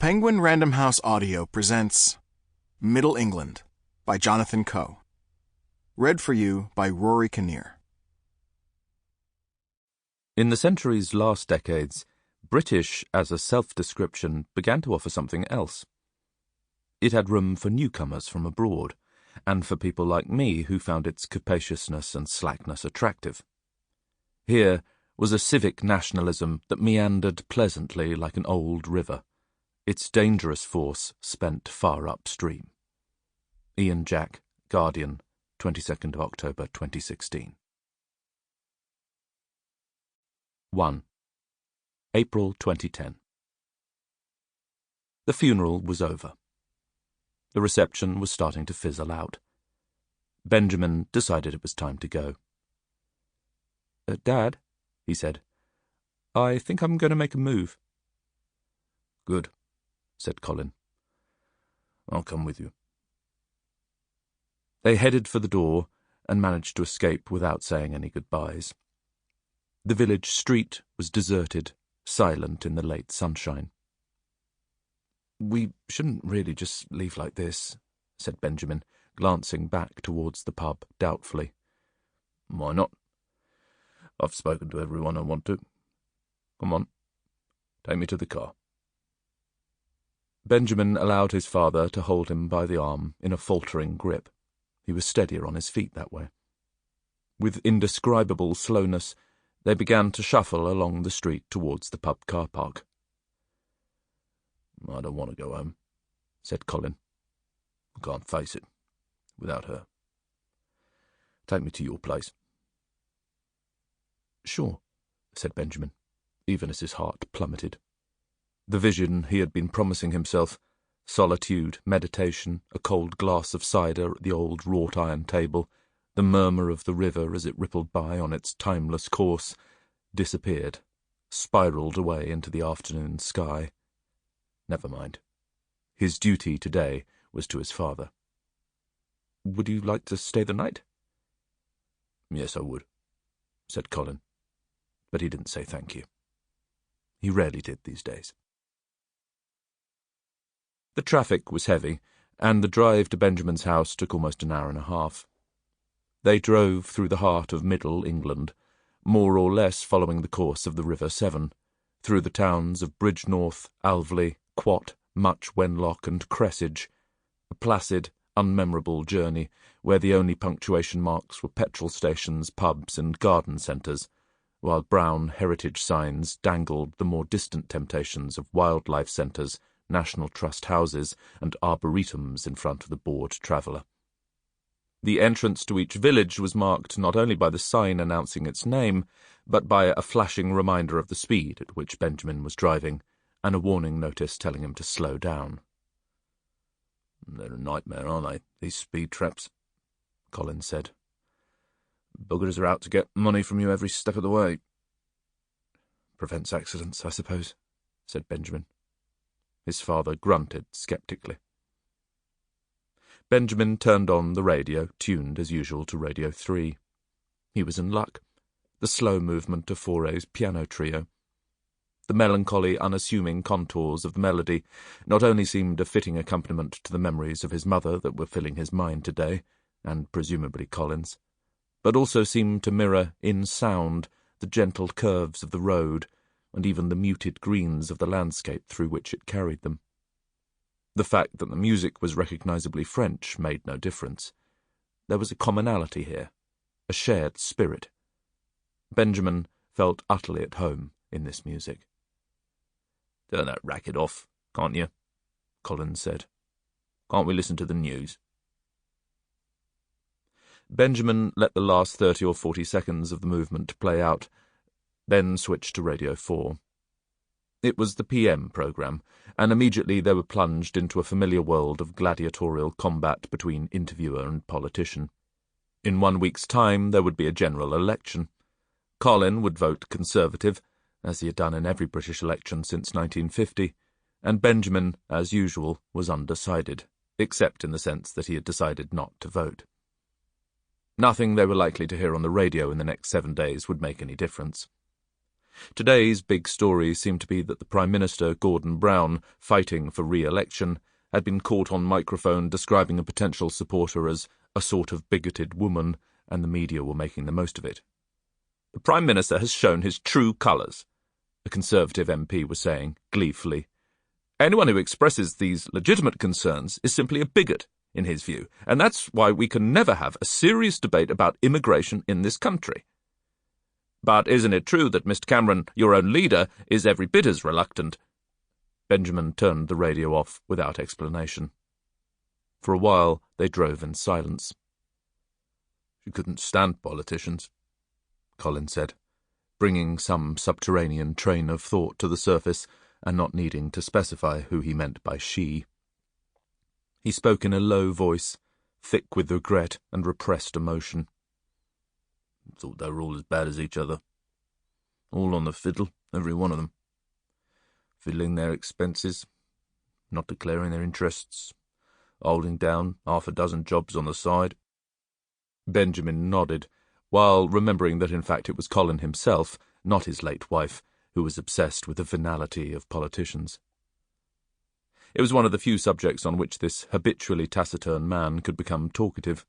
Penguin Random House Audio presents Middle England by Jonathan Coe. Read for you by Rory Kinnear. In the century's last decades, British as a self-description began to offer something else. It had room for newcomers from abroad, and for people like me who found its capaciousness and slackness attractive. Here was a civic nationalism that meandered pleasantly like an old river, its dangerous force spent far upstream. Ian Jack, Guardian, 22nd of October 2016. 1. April 2010. The funeral was over. The reception was starting to fizzle out. Benjamin decided it was time to go. "Dad," he said, "I think I'm going to make a move." "Good," said Colin. "I'll come with you." They headed for the door and managed to escape without saying any goodbyes. The village street was deserted, silent in the late sunshine. "We shouldn't really just leave like this," said Benjamin, glancing back towards the pub doubtfully. "Why not? I've spoken to everyone I want to. Come on, take me to the car." Benjamin allowed his father to hold him by the arm in a faltering grip. He was steadier on his feet that way. With indescribable slowness, they began to shuffle along the street towards the pub car park. "I don't want to go home," said Colin. "I can't face it without her. Take me to your place." "Sure," said Benjamin, even as his heart plummeted. The vision he had been promising himself, solitude, meditation, a cold glass of cider at the old wrought-iron table, the murmur of the river as it rippled by on its timeless course, disappeared, spiralled away into the afternoon sky. Never mind. His duty today was to his father. "Would you like to stay the night?" "Yes, I would," said Colin, but he didn't say thank you. He rarely did these days. The traffic was heavy, and the drive to Benjamin's house took almost an hour and a half. They drove through the heart of Middle England, more or less following the course of the River Severn, through the towns of Bridgnorth, Alveley, Quat, Much Wenlock, and Cressidge, a placid, unmemorable journey where the only punctuation marks were petrol stations, pubs, and garden centres, while brown heritage signs dangled the more distant temptations of wildlife centres, National Trust houses, and arboretums in front of the bored traveller. The entrance to each village was marked not only by the sign announcing its name, but by a flashing reminder of the speed at which Benjamin was driving, and a warning notice telling him to slow down. "They're a nightmare, aren't they, these speed traps?" Colin said. "Buggers are out to get money from you every step of the way." "Prevents accidents, I suppose," said Benjamin. His father grunted sceptically. Benjamin turned on the radio, tuned as usual to Radio 3. He was in luck. The slow movement of Fauré's piano trio. The melancholy, unassuming contours of the melody not only seemed a fitting accompaniment to the memories of his mother that were filling his mind today, and presumably Colin's, but also seemed to mirror, in sound, the gentle curves of the road, and even the muted greens of the landscape through which it carried them. The fact that the music was recognisably French made no difference. There was a commonality here, a shared spirit. Benjamin felt utterly at home in this music. "Turn that racket off, can't you?" Colin said. "Can't we listen to the news?" Benjamin let the last 30 or 40 seconds of the movement play out, then switched to Radio 4. It was the PM programme, and immediately they were plunged into a familiar world of gladiatorial combat between interviewer and politician. In 1 week's time there would be a general election. Colin would vote Conservative, as he had done in every British election since 1950, and Benjamin, as usual, was undecided, except in the sense that he had decided not to vote. Nothing they were likely to hear on the radio in the next 7 days would make any difference. Today's big story seemed to be that the Prime Minister, Gordon Brown, fighting for re-election, had been caught on microphone describing a potential supporter as a sort of bigoted woman, and the media were making the most of it. "The Prime Minister has shown his true colours," a Conservative MP was saying, gleefully. "Anyone who expresses these legitimate concerns is simply a bigot, in his view, and that's why we can never have a serious debate about immigration in this country. But isn't it true that Mr. Cameron, your own leader, is every bit as reluctant?" Benjamin turned the radio off without explanation. For a while they drove in silence. "She couldn't stand politicians," Colin said, bringing some subterranean train of thought to the surface and not needing to specify who he meant by she. He spoke in a low voice, thick with regret and repressed emotion. "Thought they were all as bad as each other. All on the fiddle, every one of them. Fiddling their expenses, not declaring their interests, holding down half a dozen jobs on the side." Benjamin nodded, while remembering that in fact it was Colin himself, not his late wife, who was obsessed with the venality of politicians. It was one of the few subjects on which this habitually taciturn man could become talkative,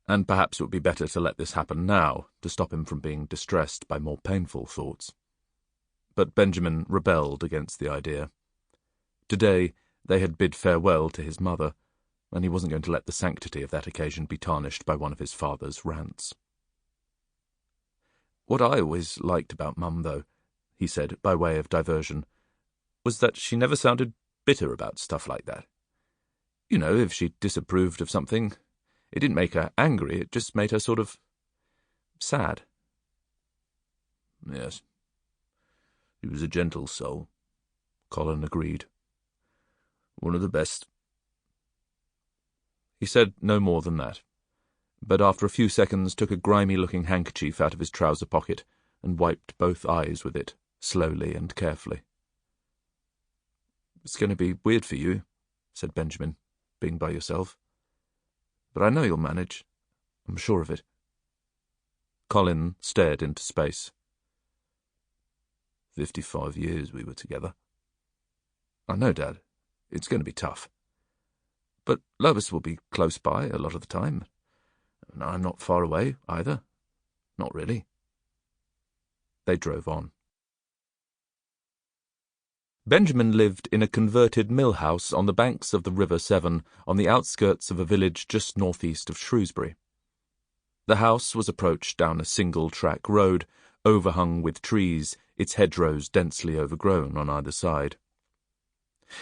and perhaps it would be better to let this happen now, to stop him from being distressed by more painful thoughts. But Benjamin rebelled against the idea. Today they had bid farewell to his mother, and he wasn't going to let the sanctity of that occasion be tarnished by one of his father's rants. "What I always liked about Mum, though," he said, by way of diversion, "was that she never sounded bitter about stuff like that. You know, if she disapproved of something, it didn't make her angry, it just made her sort of sad." "Yes, she was a gentle soul," Colin agreed. "One of the best." He said no more than that, but after a few seconds took a grimy-looking handkerchief out of his trouser pocket and wiped both eyes with it, slowly and carefully. "It's going to be weird for you," said Benjamin, "being by yourself. But I know you'll manage. I'm sure of it." Colin stared into space. 55 years we were together. "I know, Dad. It's going to be tough. But Lois will be close by a lot of the time. And I'm not far away, either. Not really." They drove on. Benjamin lived in a converted mill house on the banks of the River Severn, on the outskirts of a village just northeast of Shrewsbury. The house was approached down a single-track road, overhung with trees, its hedgerows densely overgrown on either side.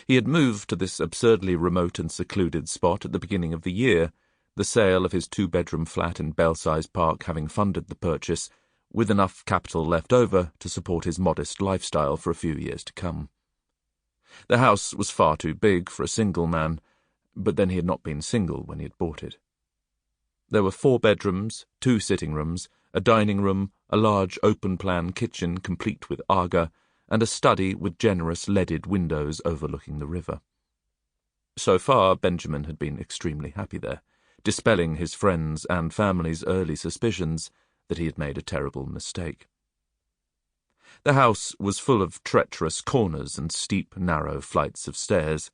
He had moved to this absurdly remote and secluded spot at the beginning of the year, the sale of his two-bedroom flat in Belsize Park having funded the purchase, with enough capital left over to support his modest lifestyle for a few years to come. The house was far too big for a single man, but then he had not been single when he had bought it. There were 4 bedrooms, 2 sitting rooms, a dining room, a large open-plan kitchen complete with aga, and a study with generous leaded windows overlooking the river. So far, Benjamin had been extremely happy there, dispelling his friends' and family's early suspicions that he had made a terrible mistake. The house was full of treacherous corners and steep, narrow flights of stairs.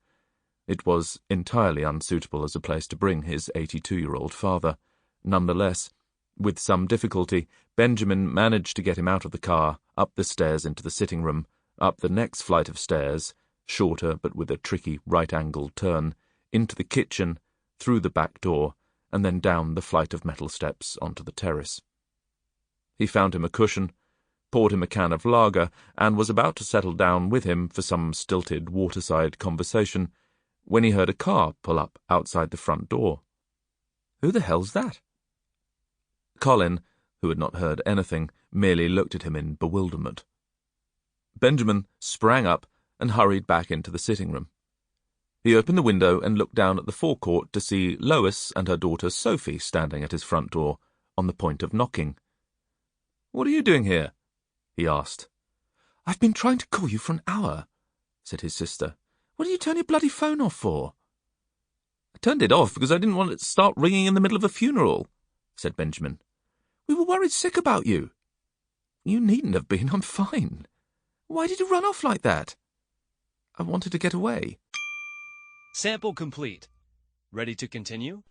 It was entirely unsuitable as a place to bring his 82-year-old father. Nonetheless, with some difficulty, Benjamin managed to get him out of the car, up the stairs into the sitting room, up the next flight of stairs, shorter but with a tricky right-angled turn, into the kitchen, through the back door, and then down the flight of metal steps onto the terrace. He found him a cushion, poured him a can of lager, and was about to settle down with him for some stilted waterside conversation, when he heard a car pull up outside the front door. "Who the hell's that?" Colin, who had not heard anything, merely looked at him in bewilderment. Benjamin sprang up and hurried back into the sitting room. He opened the window and looked down at the forecourt to see Lois and her daughter Sophie standing at his front door, on the point of knocking. "What are you doing here?" he asked. "I've been trying to call you for an hour," said his sister. "What did you turn your bloody phone off for?" "I turned it off because I didn't want it to start ringing in the middle of a funeral," said Benjamin. "We were worried sick about you." You needn't have been. I'm fine. Why did you run off like that? I wanted to get away. Sample complete. Ready to continue?